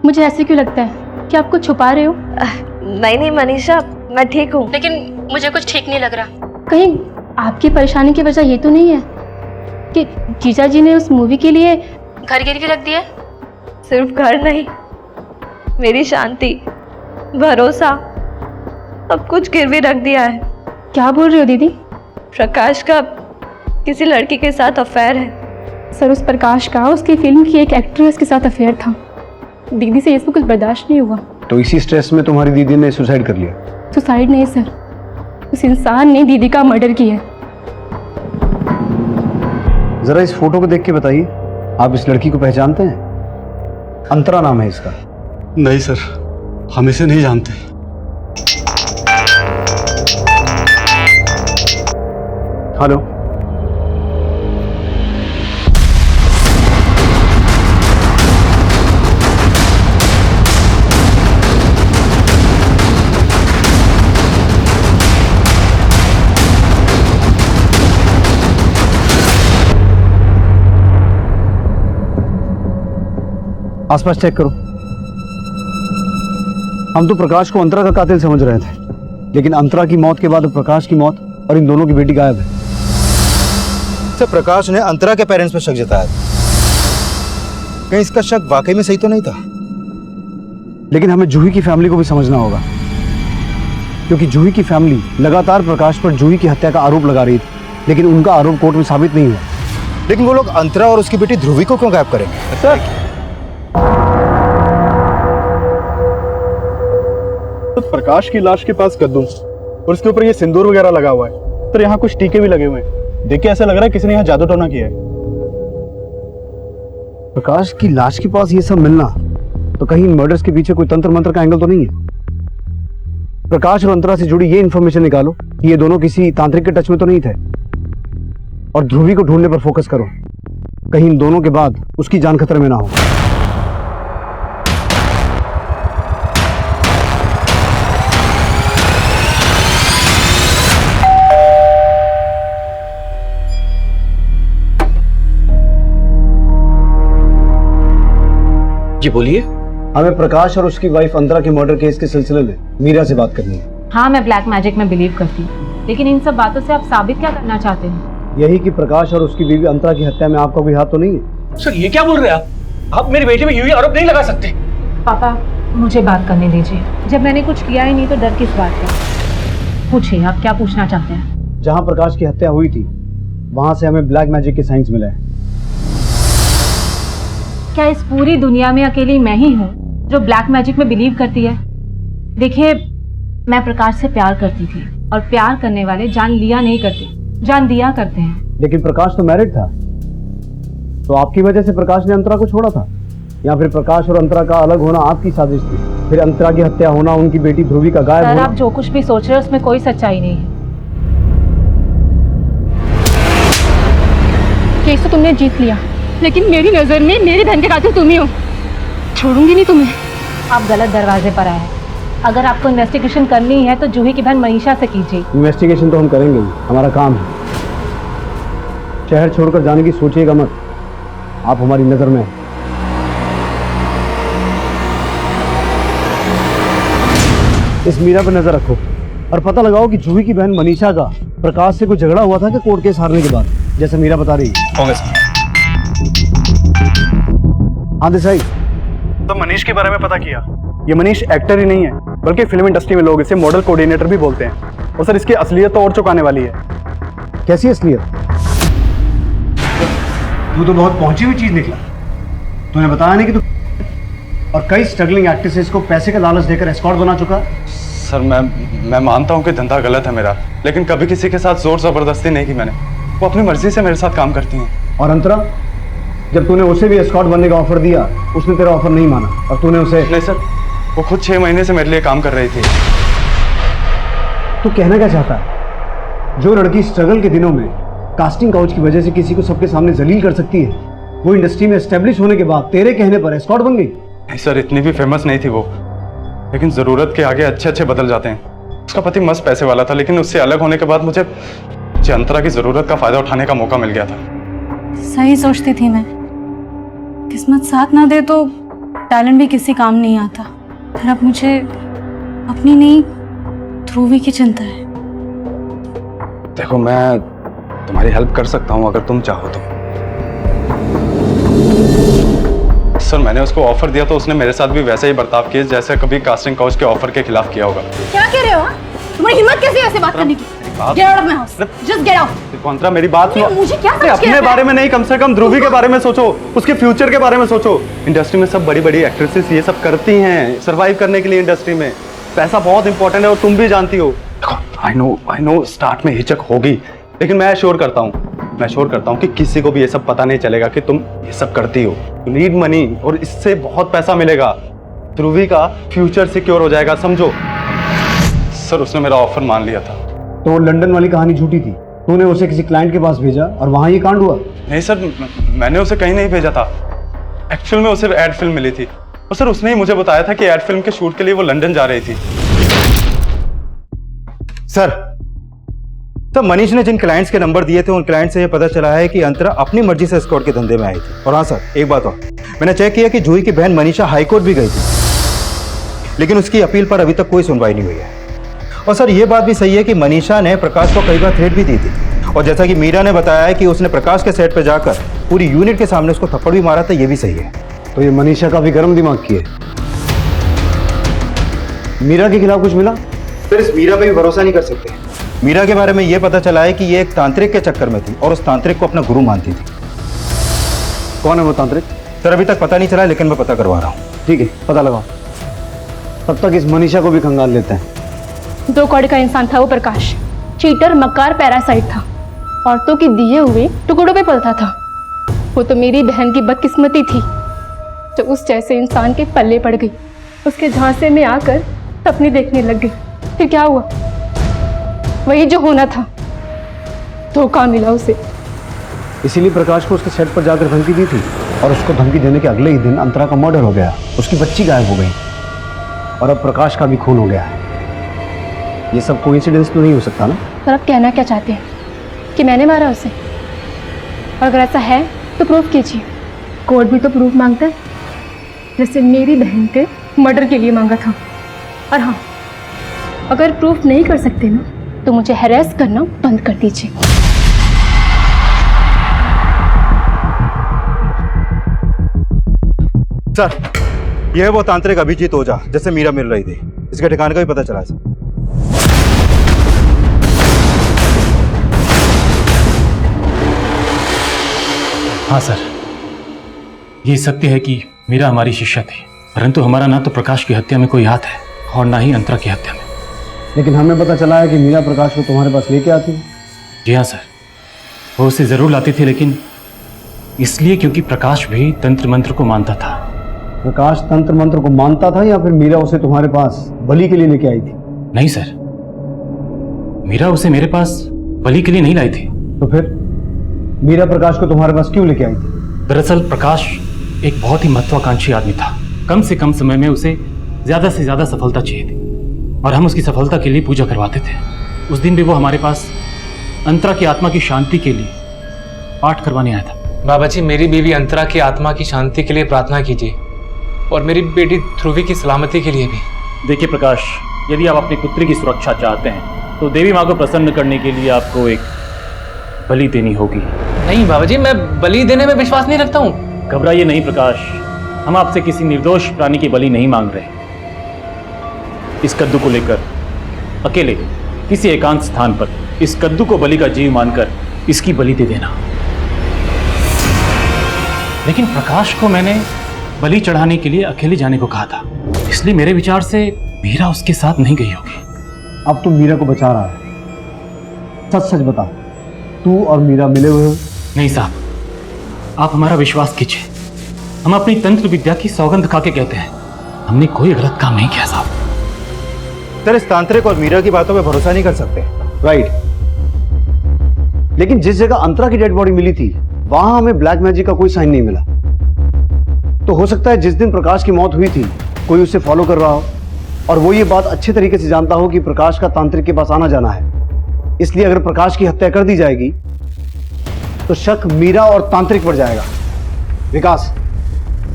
मुझे ऐसे क्यों लगता है कि आप कुछ छुपा रहे हो? नहीं नहीं मनीषा, मैं ठीक हूँ। लेकिन मुझे कुछ ठीक नहीं लग रहा। कहीं आपकी परेशानी की वजह ये तो नहीं है कि जीजा जी ने उस मूवी के लिए घर गिरवी रख दिया? सिर्फ घर नहीं, मेरी शांति, भरोसा, सब कुछ गिरवी रख दिया है। क्या बोल रही हो दीदी? प्रकाश का किसी लड़की के साथ अफेयर है। सर, उस प्रकाश का उसकी फिल्म की एक एक्ट्रेस के साथ अफेयर था। दीदी से इसको कुछ बर्दाश्त नहीं हुआ। तो इसी स्ट्रेस में तुम्हारी दीदी ने सुसाइड कर लिया? सुसाइड नहीं सर, उस इंसान ने दीदी का मर्डर किया। जरा इस फोटो को देख के बताइए, आप इस लड़की को पहचानते हैं? अंतरा नाम है इसका। नहीं सर, हम इसे नहीं जानते। हेलो, आसपास चेक करो। हम तो प्रकाश को अंतरा का कातिल समझ रहे थे, लेकिन अंतरा की मौत के बाद प्रकाश की मौत और इन दोनों की बेटी गायब है। सर, प्रकाश ने अंतरा के पेरेंट्स पर शक जताया। कहीं इसका शक वाकई में सही तो नहीं था? लेकिन हमें जूही की फैमिली को भी समझना होगा, क्योंकि जूही की फैमिली लगातार प्रकाश पर जूही की हत्या का आरोप लगा रही थी, लेकिन उनका आरोप कोर्ट में साबित नहीं हुआ। लेकिन वो लोग अंतरा और उसकी बेटी ध्रुवी को क्यों गायब करेंगे? सर, प्रकाश की लाश के पास कद्दू और उसके ऊपर ये सिंदूर वगैरह लगा हुआ है। सर, यहाँ कुछ टीके भी लगे हुए हैं। देख के ऐसा लग रहा है किसी ने यहाँ जादू टोना किया है। प्रकाश की लाश के पास ये सब मिलना, तो कहीं मर्डर्स के पीछे कोई तंत्र मंत्र का एंगल तो नहीं है? प्रकाश और अंतरा से जुड़ी ये इन्फॉर्मेशन निकालो कि ये दोनों किसी तांत्रिक के टच में तो नहीं थे, और ध्रुवी को ढूंढने पर फोकस करो, कहीं इन दोनों के बाद उसकी जान खतरे में ना हो। जी बोलिए। हमें प्रकाश और उसकी वाइफ अंतरा के मर्डर केस के सिलसिले में मीरा से बात करनी है। हाँ, मैं ब्लैक मैजिक में बिलीव करती हूँ, लेकिन इन सब बातों से आप साबित क्या करना चाहते हैं? यही कि प्रकाश और उसकी बीवी अंतरा की हत्या में आपका कोई हाथ तो नहीं है? सर, ये क्या बोल रहे हैं आप मेरी बेटी में यूं ही आरोप नहीं लगा सकते। पापा, मुझे बात करने दीजिए। जब मैंने कुछ किया ही नहीं तो डर किस बात का? पूछिए, आप क्या पूछना चाहते हैं? जहाँ प्रकाश की हत्या हुई थी वहां से हमें ब्लैक मैजिक के साइंस मिले हैं। क्या इस पूरी दुनिया में अकेली मैं ही हूँ जो ब्लैक मैजिक में बिलीव करती है? देखिए, मैं प्रकाश से प्यार करती थी, और प्यार करने वाले जान लिया नहीं करते, जान दिया करते हैं। लेकिन प्रकाश तो मैरिड था, तो आपकी वजह से प्रकाश ने अंतरा को छोड़ा था, या फिर प्रकाश और अंतरा का अलग होना आपकी साजिश थी? फिर अंतरा की हत्या होना, उनकी बेटी ध्रुवी का गायब होना। आप जो कुछ भी सोच रहे हो उसमें कोई सच्चाई नहीं है। केस तो तुमने जीत लिया, लेकिन मेरी नजर में मेरे बहन के कातिल तुम ही हो। छोड़ूंगी नहीं तुम्हें। आप गलत दरवाजे पर आए हैं। अगर आपको इन्वेस्टिगेशन करनी है तो जूही की बहन मनीषा से कीजिए। इन्वेस्टिगेशन तो हम करेंगे ही, हमारा काम है। शहर छोड़कर जाने की सोचिएगा मत, आप हमारी नजर में हैं। इस मीरा पर नजर रखो और पता लगाओ कि जूही की बहन मनीषा का प्रकाश से कोई झगड़ा हुआ था कि कोर्ट केस हारने के बाद, जैसे मीरा बता रही है? होंगे सर। हाँ देसाई, तो मनीष के बारे में पता किया। ये मनीष एक्टर ही नहीं है, बल्कि फिल्म इंडस्ट्री में लोग इसे मॉडल कोऑर्डिनेटर भी बोलते हैं। और सर, इसकी असलियत तो और चौंकाने वाली है। कैसी असलियत? तू तो बहुत पहुंची हुई चीज निकला। तूने बताया नहीं कि तू और कई स्ट्रगलिंग एक्ट्रेसेस को पैसे का लालच देकर एस्कॉर्ट बना चुका। सर मैं मानता हूँ कि धंधा गलत है मेरा, लेकिन कभी किसी के साथ जोर जबरदस्ती नहीं की मैंने। वो अपनी मर्जी से मेरे साथ काम करती हैं। और अंतरा, जब तूने उसे भी एस्कॉर्ट बनने का ऑफर दिया, उसने तेरा ऑफर नहीं माना और तूने उसे। नहीं सर, वो खुद 6 महीने से मेरे लिए काम कर रही थी। तू कहना क्या चाहता है? जो लड़की स्ट्रगल के दिनों में कास्टिंग काउच की वजह से किसी को सबके सामने जलील कर सकती है, वो इंडस्ट्री में एस्टेब्लिश होने के बाद तेरे कहने पर एस्कॉर्ट बन गई। नहीं सर, इतनी भी फेमस नहीं थी वो, लेकिन जरूरत के आगे अच्छे अच्छे बदल जाते हैं। उसका पति मस्त पैसे वाला था, लेकिन उससे अलग होने के बाद मुझे अंतरा की जरूरत का फायदा उठाने का मौका मिल गया था। सही सोचती थी मैं, किस्मत साथ ना दे तो टैलेंट भी किसी काम नहीं आता। पर अब मुझे अपनी नहीं, ध्रुवी की चिंता है। देखो, मैं तुम्हारी हेल्प कर सकता हूँ अगर तुम चाहो तो। सर, मैंने उसको ऑफर दिया तो उसने मेरे साथ भी वैसे ही बर्ताव किया जैसे कभी कास्टिंग काउच के ऑफर के खिलाफ किया होगा। क्या कह रहे हो? तुम्हारी हिम्मत कैसी है ऐसे बात करने की? Get out of my house. Just get out. अंतरा, मेरी बात सुनो। मुझे क्या समझ अपने बारे में नहीं, कम से कम ध्रुवी के बारे में सोचो, उसके फ्यूचर के बारे में सोचो। इंडस्ट्री में सब बड़ी बड़ी एक्ट्रेसेस ये सब करती हैं सर्वाइव करने के लिए। इंडस्ट्री में पैसा बहुत इंपॉर्टेंट है और तुम भी जानती हो। आई नो स्टार्ट में हिचक होगी, लेकिन मैं श्योर करता हूँ कि किसी को भी ये सब पता नहीं चलेगा कि तुम ये सब करती हो। यू नीड मनी और इससे बहुत पैसा मिलेगा। ध्रुवी का फ्यूचर सिक्योर हो जाएगा, समझो। सर, उसने मेरा ऑफर मान लिया था। तो लंदन वाली कहानी झूठी थी, तूने उसे किसी क्लाइंट के पास भेजा और वहां ये कांड हुआ। नहीं सर, मैंने उसे कहीं नहीं भेजा था। एक्चुअल में उसे एड फिल्म मिली थी और सर उसने ही मुझे बताया था कि एड फिल्म के शूट के लिए वो लंदन जा रही थी। सर मनीष ने जिन क्लाइंट्स के नंबर दिए थे उन क्लाइंट से ये पता चला है कि अंतरा अपनी मर्जी से एस्कॉर्ट के धंधे में आई थी। और हाँ सर, एक बात और, मैंने चेक किया कि जूही की बहन मनीषा हाईकोर्ट भी गई थी, लेकिन उसकी अपील पर अभी तक कोई सुनवाई नहीं हुई है। और सर, ये बात भी सही है कि मनीषा ने प्रकाश को कई बार थ्रेट भी दी थी, और जैसा कि मीरा ने बताया है कि उसने प्रकाश के सेट पर जाकर पूरी यूनिट के सामने उसको थप्पड़ भी मारा था, ये भी सही है। तो ये मनीषा का भी गर्म दिमाग की है। मीरा के खिलाफ कुछ मिला? फिर इस मीरा पे भी भरोसा नहीं कर सकते। मीरा के बारे में ये पता चला है कि ये एक तांत्रिक के चक्कर में थी और उस तांत्रिक को अपना गुरु मानती थी। कौन है वो तांत्रिक? सर, अभी तक पता नहीं चला, लेकिन मैं पता करवा रहा हूँ। ठीक है, पता लगाओ। तब तक इस मनीषा को भी खंगाल लेते हैं। 2 कौड़ी का इंसान था वो प्रकाश। चीटर, मक्कार, पैरासाइट था। औरतों के दिए हुए टुकड़ों पे पलता था। वो तो मेरी बहन की बदकिस्मती थी जो उस जैसे इंसान के पल्ले पड़ गई। उसके झांसे में आकर सपने देखने लग गई। फिर क्या हुआ? वही जो होना था, धोखा मिला उसे। इसीलिए प्रकाश को उसके सेट पर जाकर धमकी दी थी और उसको धमकी देने के अगले ही दिन अंतरा का मर्डर हो गया, उसकी बच्ची गायब हो गई और अब प्रकाश का भी खून हो गया है। ये सब कोइंसिडेंस तो नहीं हो सकता ना? पर आप कहना क्या चाहते हैं कि मैंने मारा उसे? और अगर ऐसा है तो प्रूफ कीजिए। कोर्ट भी तो प्रूफ मांगता है, जैसे मेरी बहन के मर्डर के लिए मांगा था। और हाँ, अगर प्रूफ नहीं कर सकते ना तो मुझे हैरेस करना बंद कर दीजिए। सर, यह है वो तांत्रिक अभिजीत ओझा जैसे मीरा मिल रही थी। इसके ठिकाने का भी पता चला है सर। हाँ सर, ये सत्य है कि मीरा हमारी शिष्या थी, परंतु हमारा ना तो प्रकाश की हत्या में कोई हाथ है और ना ही अंतरा की हत्या में। लेकिन हमें पता चला है कि मीरा प्रकाश को तुम्हारे पास लेके आती है। जी हाँ सर, वो उसे जरूर लाती थी, लेकिन इसलिए क्योंकि प्रकाश भी तंत्र मंत्र को मानता था। प्रकाश तंत्र मंत्र को मानता था या फिर मीरा उसे तुम्हारे पास बलि के लिए लेके आई थी? नहीं सर, मीरा उसे मेरे पास बलि के लिए नहीं लाई थी। तो फिर मीरा प्रकाश को तुम्हारे पास क्यों लेके आई थी? दरअसल प्रकाश एक बहुत ही महत्वाकांक्षी आदमी था। कम से कम समय में उसे ज्यादा से ज्यादा सफलता चाहिए थी और हम उसकी सफलता के लिए पूजा करवाते थे। उस दिन भी वो हमारे पास अंतरा की आत्मा की शांति के लिए पाठ करवाने आया था। बाबा जी, मेरी बीवी अंतरा की आत्मा की शांति के लिए प्रार्थना कीजिए और मेरी बेटी ध्रुवी की सलामती के लिए भी। देखिए प्रकाश, यदि आप अपनी पुत्री की सुरक्षा चाहते हैं तो देवी माँ को प्रसन्न करने के लिए आपको एक बलि देनी होगी। नहीं बाबा जी, मैं बलि देने में विश्वास नहीं रखता हूँ। घबराइए नहीं प्रकाश, हम आपसे किसी निर्दोष प्राणी की बलि नहीं मांग रहे। इस कद्दू को लेकर अकेले किसी एकांत स्थान पर इस कद्दू को बलि का जीव मानकर इसकी बलि दे देना। लेकिन प्रकाश को मैंने बलि चढ़ाने के लिए अकेले जाने को कहा था, इसलिए मेरे विचार से मीरा उसके साथ नहीं गई होगी। अब तुम मीरा को बचा रहा है, सच सच बता, तू और मीरा मिले हुए हो? नहीं साहब, आप हमारा विश्वास कीजिए, हम अपनी तंत्र विद्या की सौगंध खा के कहते हैं, हमने कोई गलत काम नहीं किया साहब। सर, इस तांत्रिक और मीरा की बातों पे भरोसा नहीं कर सकते। राइट, लेकिन जिस जगह अंतरा की डेड बॉडी मिली थी वहां हमें ब्लैक मैजिक का कोई साइन नहीं मिला। तो हो सकता है जिस दिन प्रकाश की मौत हुई थी कोई उसे फॉलो कर रहा हो और वो ये बात अच्छे तरीके से जानता हो कि प्रकाश का तांत्रिक के पास आना जाना है। इसलिए अगर प्रकाश की हत्या कर दी जाएगी तो शक मीरा और तांत्रिक पर जाएगा। विकास,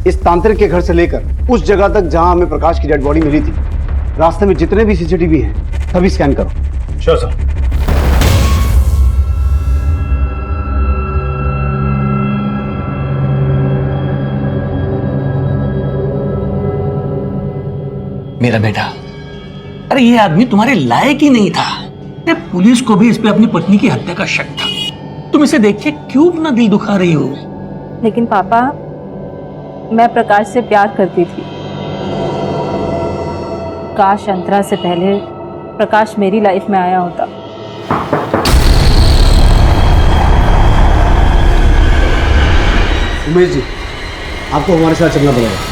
इस तांत्रिक के घर से लेकर उस जगह तक जहां हमें प्रकाश की डेड बॉडी मिली थी, रास्ते में जितने भी सीसीटीवी हैं सभी स्कैन करो। Sure sir. मेरा बेटा, अरे ये आदमी तुम्हारे लायक ही नहीं था। अरे पुलिस को भी इस पे अपनी पत्नी की हत्या का शक था। तुम इसे देख के क्यों अपना दिल दुखा रही हो? लेकिन पापा, मैं प्रकाश से प्यार करती थी। काश अंतरा से पहले प्रकाश मेरी लाइफ में आया होता। उमेश जी, आपको हमारे साथ चलना पड़ेगा।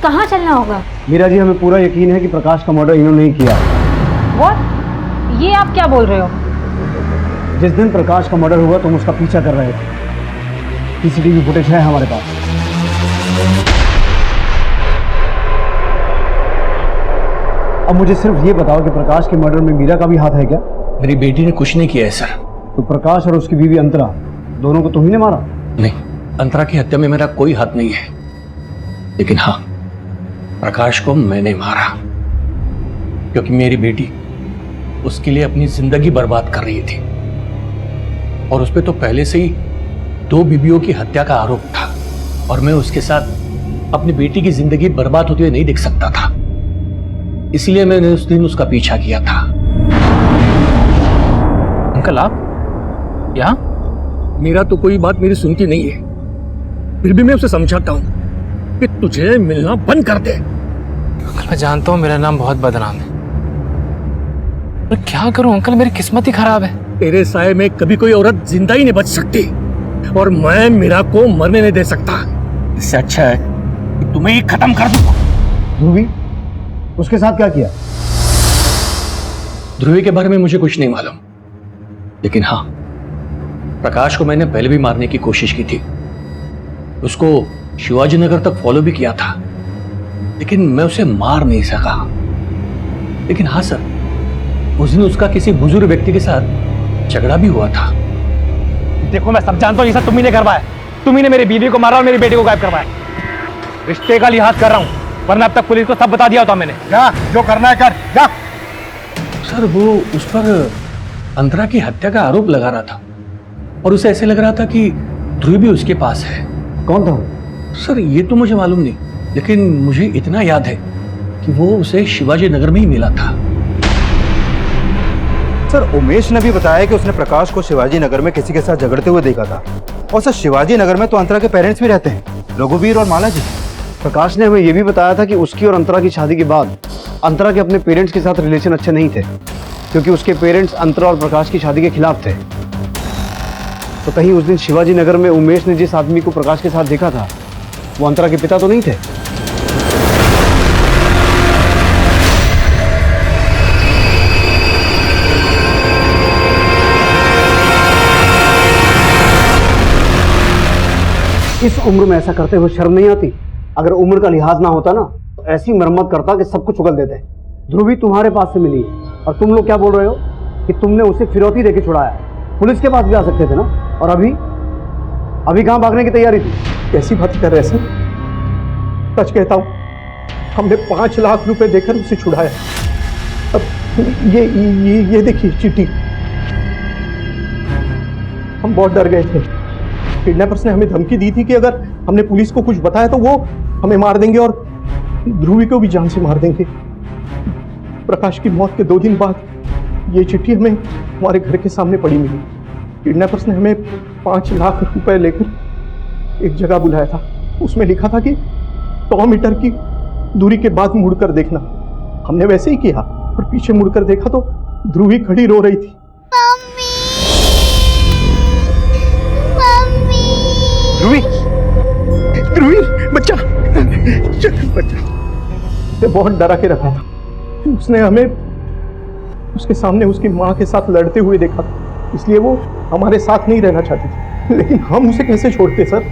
कहाँ चलना होगा? मीरा जी, हमें पूरा यकीन है कि प्रकाश का मर्डर इन्होंने नहीं किया। What? ये आप क्या बोल रहे हो? जिस दिन प्रकाश का मर्डर हुआ तुम उसका पीछा कर रहे थे, सीसीटीवी फुटेज है हमारे पास। अब मुझे सिर्फ ये बताओ कि प्रकाश के मर्डर में मीरा का भी हाथ है क्या? मेरी बेटी ने कुछ नहीं किया है सर। तो प्रकाश और उसकी बीवी अंतरा दोनों को तुम्ही ने मारा? नहीं, अंतरा की हत्या में मेरा कोई हाथ नहीं है, लेकिन हाँ, प्रकाश को मैंने मारा क्योंकि मेरी बेटी उसके लिए अपनी जिंदगी बर्बाद कर रही थी और उस पे तो पहले से ही 2 बीवियों की हत्या का आरोप था और मैं उसके साथ अपनी बेटी की जिंदगी बर्बाद होती हुई नहीं देख सकता था, इसलिए मैंने उस दिन उसका पीछा किया था। अंकल आप यहाँ? मेरा तो कोई बात मेरी सुनती नहीं है, फिर भी मैं उसे समझाता हूँ कि तुझे मिलना बंद कर दे। अंकल मैं जानता हूँ मेरा नाम बहुत बदनाम है, पर क्या करूं अंकल, मेरी किस्मत ही खराब है। तेरे साए में कभी कोई औरत जिंदा ही नहीं बच सकती और मैं मीरा को मरने नहीं दे सकता। इससे अच्छा है कि तुम्हें ही खत्म कर दूं। ध्रुवी, उसके साथ क्या किया? ध्रुवी के बारे में मुझे कुछ नहीं मालूम, लेकिन हाँ, प्रकाश को मैंने पहले भी मारने की कोशिश की थी। उसको शिवाजी नगर तक फॉलो भी किया था, लेकिन मैं उसे मार नहीं सका। लेकिन हाँ सर, उस दिन उसका किसी बुजुर्ग व्यक्ति के साथ झगड़ा भी हुआ था। देखो मैं सब जानता हूँ, ये सब तुम्ही ने करवाया। तुम्ही ने मेरी बीवी को मारा और मेरी बेटी को गायब करवाया। रिश्ते का लिहाज कर रहा हूँ, वरना अब तक पुलिस को सब बता दिया होता मैंने। जा, जो करना है कर, जा। सर वो उस पर अंतरा की हत्या का आरोप लगा रहा था और उसे ऐसे लग रहा था कि ध्रुव भी उसके पास है। कौन था वो? सर ये तो मुझे मालूम नहीं, लेकिन मुझे इतना याद है कि वो उसे शिवाजी नगर में ही मिला था। सर, उमेश ने भी बताया कि उसने प्रकाश को शिवाजी नगर में किसी के साथ झगड़ते हुए देखा था। और सर, शिवाजी नगर में तो अंतरा के पेरेंट्स भी रहते हैं, रघुवीर और माला जी। प्रकाश ने हमें यह भी बताया था कि उसकी और अंतरा की शादी के बाद अंतरा के अपने पेरेंट्स के साथ रिलेशन अच्छे नहीं थे, क्योंकि उसके पेरेंट्स अंतरा और प्रकाश की शादी के खिलाफ थे। तो कहीं उस दिन शिवाजी नगर में उमेश ने जिस आदमी को प्रकाश के साथ देखा था वो अंतरा के पिता तो नहीं थे? इस उम्र में ऐसा करते हुए शर्म नहीं आती? अगर उम्र का लिहाज ना होता ना तो ऐसी मरम्मत करता कि सब कुछ उगल देते। ध्रुवी तुम्हारे पास से मिली और तुम लोग क्या बोल रहे हो कि तुमने उसे फिरौती देके छुड़ाया। पुलिस के पास भी आ सकते थे ना। और अभी कहाँ भागने की तैयारी थी? कैसी बात कर रहे हैं सर? सच कहता हूँ, हमने 5 लाख रुपए देकर उसे छुड़ाया। अब ये देखिए चिट्ठी। हम बहुत डर गए थे। किडनैपर्स ने हमें धमकी दी थी कि अगर हमने पुलिस को कुछ बताया तो वो हमें मार देंगे और ध्रुवी को भी जान से मार देंगे। प्रकाश की मौत के 2 दिन बाद ये चिट्ठी हमें हमारे घर के सामने पड़ी मिली। किडनैपर्स ने हमें 5 लाख रुपए लेकर एक जगह बुलाया था। उसमें लिखा था कि 100 मीटर की दूरी के बाद मुड़कर देखना। हमने वैसे ही किया और पीछे मुड़कर देखा तो ध्रुवी खड़ी रो रही थी। ध्रुवी, ध्रुवी बच्चा, बच्चा ये बहुत डरा के रखा था। उसने हमें उसके सामने उसकी माँ के साथ लड़ते हुए देखा था, इसलिए वो हमारे साथ नहीं रहना चाहती थी। लेकिन हम उसे कैसे छोड़ते सर,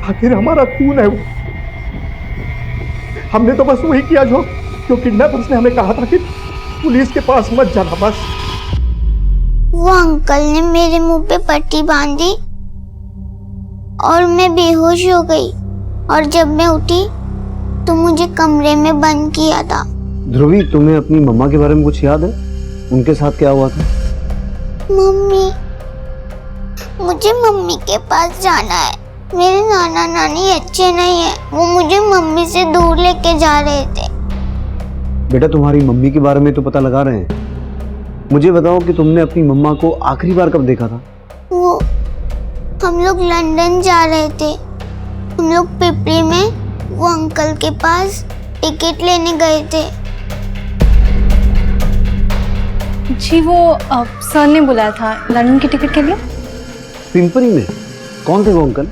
आखिर हमारा खून है वो। हमने तो बस वही किया जो किडनैपर्स ने हमें कहा था कि पुलिस के पास मत जाना बस। वो अंकल ने मेरे मुंह पे पट्टी बांधी और मैं बेहोश हो गई, और जब मैं उठी तो मुझे कमरे में बंद किया था। ध्रुवी, तुम्हें अपनी मम्मा के बारे में कुछ याद है? उनके साथ क्या हुआ था? मम्मी, मुझे मम्मी के पास जाना है। मेरे नाना नानी अच्छे नहीं है, वो मुझे मम्मी से दूर लेके जा रहे थे। बेटा, तुम्हारी मम्मी के बारे में तो पता लगा रहे हैं। मुझे बताओ कि तुमने अपनी मम्मा को आखिरी बार कब देखा था? वो हम लोग लंदन जा रहे थे। हम लोग पिपरी में वो अंकल के पास टिकट लेने गए थे। जी वो सर ने बुलाया था लंदन की टिकट के लिए। पिंपरी में? कौन थे वो अंकल?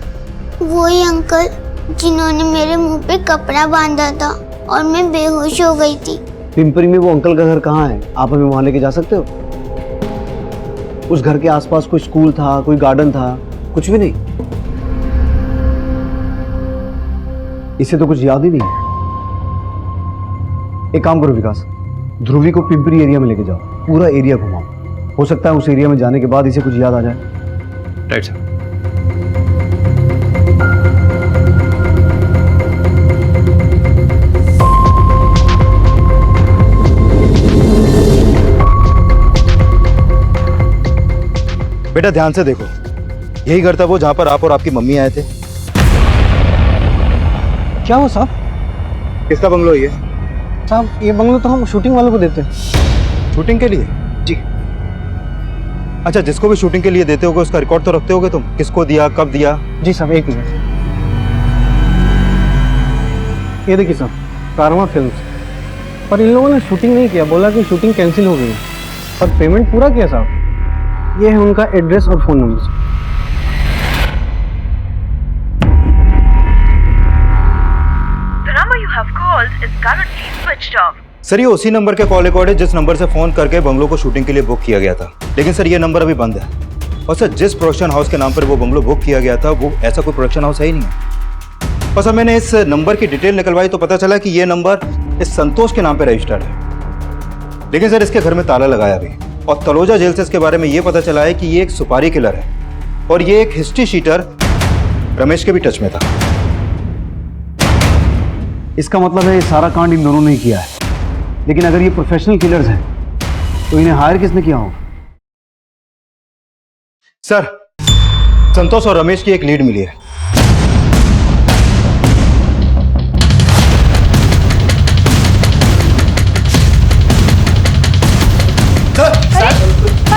वही अंकल जिन्होंने मेरे मुंह पे कपड़ा बांधा था और मैं बेहोश हो गई थी। पिंपरी में वो अंकल का घर कहाँ है? आप हमें वहां लेके जा सकते हो? उस घर के आसपास कोई स्कूल था, कोई गार्डन था? कुछ भी नहीं? इसे तो कुछ याद ही नहीं है। एक काम करो विकास, ध्रुवी को पिंपरी एरिया में लेके जाओ, पूरा एरिया घुमाओ। हो सकता है उस एरिया में जाने के बाद इसे कुछ याद आ जाए। Right sir. बेटा ध्यान से देखो, यही घर था वो जहां पर आप और आपकी मम्मी आए थे। क्या हो साहब? किसका बंगलो है ये? साहब ये बंगलो तो हम शूटिंग वालों को देते हैं। शूटिंग के लिए? जी। अच्छा, जिसको भी शूटिंग के लिए देते होगे उसका रिकॉर्ड तो रखते होगे तुम? किसको दिया, कब दिया? जी साहब, एक मिनट। ये देखिए साहब, कारवा फिल्म्स। पर इन लोगों ने शूटिंग नहीं किया, बोला कि शूटिंग कैंसिल हो गई, पर पेमेंट पूरा किया साहब। ये है उनका एड्रेस और फोन नंबर। सर ये उसी नंबर के कॉल रिकॉर्ड है जिस नंबर से फोन करके बंगलो को शूटिंग के लिए बुक किया गया था। लेकिन सर ये नंबर अभी बंद है। और सर जिस प्रोडक्शन हाउस के नाम पर वो बंगलो बुक किया गया था वो ऐसा कोई प्रोडक्शन हाउस है ही नहीं है। और सर मैंने इस नंबर की डिटेल निकलवाई तो पता चला कि ये नंबर इस संतोष के नाम पर रजिस्टर्ड है। लेकिन सर इसके घर में ताला लगाया अभी। और तलोजा जेल से इसके बारे में ये पता चला है कि ये एक सुपारी किलर है और ये एक हिस्ट्री शीटर रमेश के भी टच में था। इसका मतलब है ये सारा कांड इन दोनों ने ही किया है। लेकिन अगर ये प्रोफेशनल किलर्स हैं तो इन्हें हायर किसने किया होगा? सर संतोष और रमेश की एक लीड मिली है।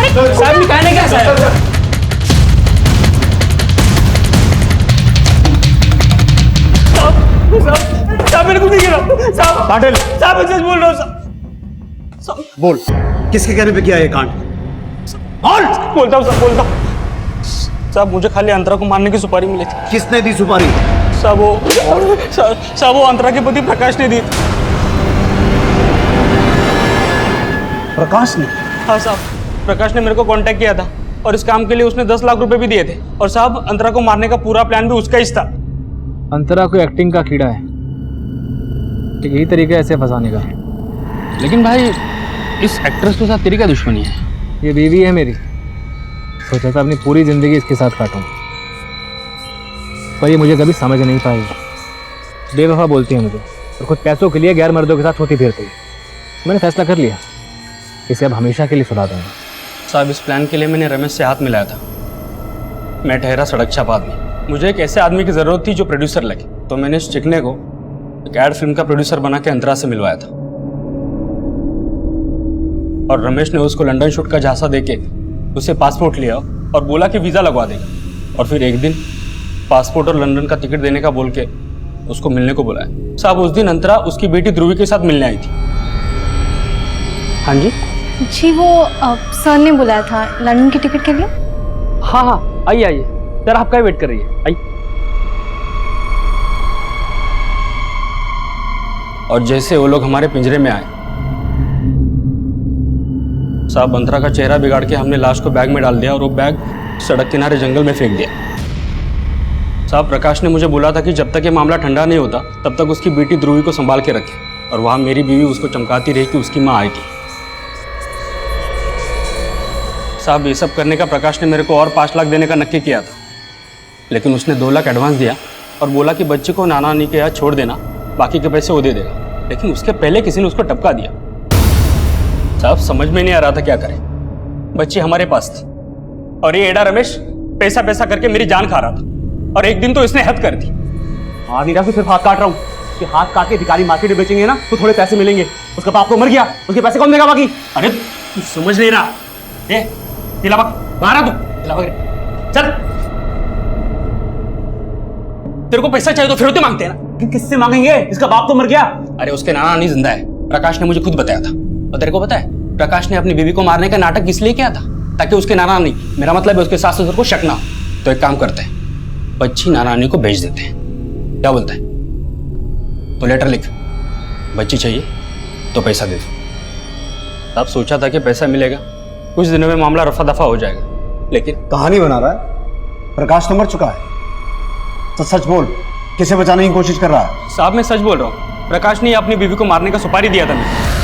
साहब निकालने क्या सर? साहब मेरे को नहीं गिरा साहब। पाटिल साहब मैं सच बोल रहा हूँ साहब। बोल, किसके कहने पे किया ये कांड? बोलता हूँ साहब, बोलता हूँ साहब। मुझे खाली अंतरा को मारने की सुपारी मिली थी। किसने दी सुपारी? साहब वो अंतरा के पति प्रकाश ने दी। प्रकाश ने? हाँ साहब, प्रकाश ने मेरे को कांटेक्ट किया था और इस काम के लिए उसने 10 लाख रुपए भी दिए थे। और साहब अंतरा को मारने का पूरा प्लान भी उसका ही था। अंतरा कोई एक्टिंग का कीड़ा है, ठीक यही तरीका है ऐसे फंसाने का। लेकिन भाई इस एक्ट्रेस के साथ तेरी क्या दुश्मनी है? ये बीवी है मेरी, सोचा था अपनी पूरी जिंदगी इसके साथ काटूं, पर ये मुझे कभी समझ नहीं पाई। बेवफा बोलती है मुझे और खुद पैसों के लिए गैर मर्दों के साथ होती फिरती है। मैंने फैसला कर लिया, इसे अब हमेशा के लिए सुला दूंगा। साहब इस प्लान के लिए मैंने रमेश से हाथ मिलाया था। मैं ठहरा सड़क छाप आदमी, मुझे एक ऐसे आदमी की ज़रूरत थी जो प्रोड्यूसर लगे। तो मैंने इस चिकने को एक एड फिल्म का प्रोड्यूसर बना के अंतरा से मिलवाया था। और रमेश ने उसको लंदन शूट का झांसा देके उसे पासपोर्ट लिया और बोला कि वीज़ा लगवा देगा। और फिर एक दिन पासपोर्ट और लंदन का टिकट देने का बोल के उसको मिलने को बुलाया। साहब उस दिन अंतरा उसकी बेटी ध्रुवी के साथ मिलने आई थी। हाँ जी। जी वो सर ने बुलाया था लंदन की टिकट के लिए। हाँ हाँ, आइए आइए, सर आपका ही वेट कर रही है, आइए। और जैसे वो लोग हमारे पिंजरे में आए, साहब अंतरा का चेहरा बिगाड़ के हमने लाश को बैग में डाल दिया और वो बैग सड़क किनारे जंगल में फेंक दिया। साहब प्रकाश ने मुझे बोला था कि जब तक ये मामला ठंडा नहीं होता तब तक उसकी बेटी ध्रुवी को संभाल के रखे, और वहां मेरी बीवी उसको चमकाती रही कि उसकी माँ आएगी। साहब ये सब करने का प्रकाश ने मेरे को और 5 लाख देने का नक्की किया था, लेकिन उसने 2 लाख एडवांस दिया और बोला कि बच्चे को नाना नानी के यहाँ छोड़ देना, बाकी के पैसे वो दे देगा। लेकिन उसके पहले किसी ने उसको टपका दिया। साहब समझ में नहीं आ रहा था क्या करें, बच्ची हमारे पास थी और ये एडा रमेश पैसा पैसा करके मेरी जान खा रहा था, और एक दिन तो इसने हद कर दी। हाँ नीरा सिर्फ हाथ काट रहा हूँ कि हाथ काट के भिखारी मार्केट में बेचेंगे ना तो थोड़े पैसे मिलेंगे। उसका बाप तो मर गया, उसके पैसे कौन देगा बाकी? अरे तू समझ नहीं रहा, ए दिलावक मारा तू, दिलावक चल। तेरे को पैसा चाहिए तो फिरौती मांगते हैं ना। किससे मांगेंगे? इसका बाप तो मर गया। अरे उसके नाना नानी जिंदा है, प्रकाश ने मुझे खुद बताया था। और तेरे को पता है प्रकाश ने अपनी बीवी को मारने का नाटक किस लिए किया था? ताकि उसके नाना नानी, मेरा मतलब है उसके सास ससुर को शक ना हो। तो एक काम करते हैं, बच्ची नाना नानी को भेज देते हैं, क्या बोलता है? तो लेटर लिख, बच्ची चाहिए तो पैसा दे दो। अब सोचा था कि पैसा मिलेगा, कुछ दिनों में मामला रफा दफा हो जाएगा, लेकिन कहानी बना रहा है। प्रकाश तो मर चुका है, तो सच बोल, किसे बचाने की कोशिश कर रहा है? साहब मैं सच बोल रहा हूँ, प्रकाश ने अपनी बीवी को मारने का सुपारी दिया था मुझे।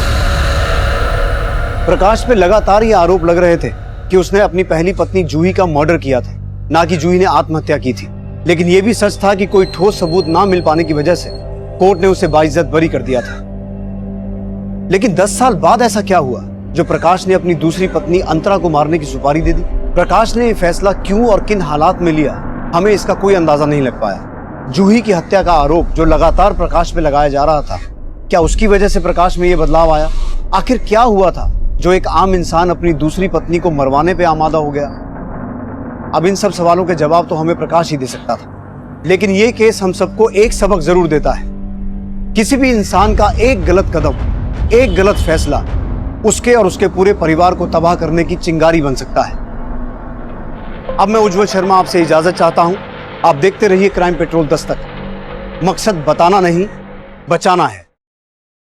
प्रकाश पे लगातार ये आरोप लग रहे थे कि उसने अपनी पहली पत्नी जूही का मर्डर किया था, ना कि जूही ने आत्महत्या की थी। लेकिन यह भी सच था कि कोई ठोस सबूत ना मिल पाने की वजह से कोर्ट ने उसे बाइज्जत बरी कर दिया था। लेकिन 10 साल बाद ऐसा क्या हुआ जो प्रकाश ने अपनी दूसरी पत्नी अंतरा को मारने की सुपारी दे दी? प्रकाश ने यह फैसला क्यों और किन हालात में लिया, हमें इसका कोई अंदाजा नहीं लग पाया। जूही की हत्या का आरोप जो लगातार प्रकाश पे लगाया जा रहा था, क्या उसकी वजह से प्रकाश में यह बदलाव आया? आखिर क्या हुआ था जो एक आम इंसान अपनी दूसरी पत्नी को मरवाने पे आमादा हो गया? अब इन सब सवालों के जवाब तो हमें प्रकाश ही दे सकता था, लेकिन यह केस हम सबको एक सबक जरूर देता है। किसी भी इंसान का एक गलत कदम, एक गलत फैसला उसके और उसके पूरे परिवार को तबाह करने की चिंगारी बन सकता है। अब मैं उज्जवल शर्मा आपसे इजाजत चाहता हूं। आप देखते रहिए क्राइम पेट्रोल दस्तक। मकसद बताना नहीं, बचाना है।